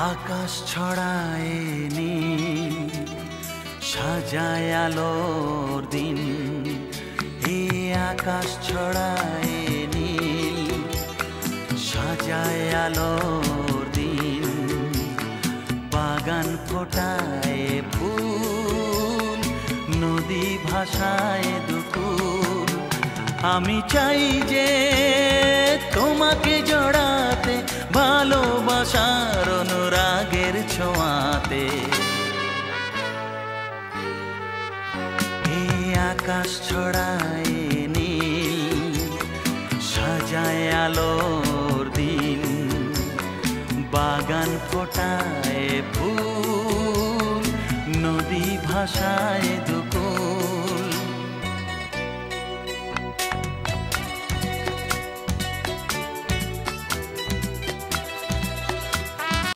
আকাশ ছড়ায় নীল, সাজায় আলোর দিন। এই আকাশ ছড়ায় নীল, সাজায় আলোর দিন। বাগান ফোটায় ফুল, নদী ভাসায় দুকুল। আমি চাই যে তোমাকে জড়াতে, ভালোবাসার অনুরাগের ছোঁয়াতে। এই আকাশ ছড়ায় নীল, সাজায় আলোর দিন। বাগান ফোটায় ফুল, নদী ভাসায় দুকুল।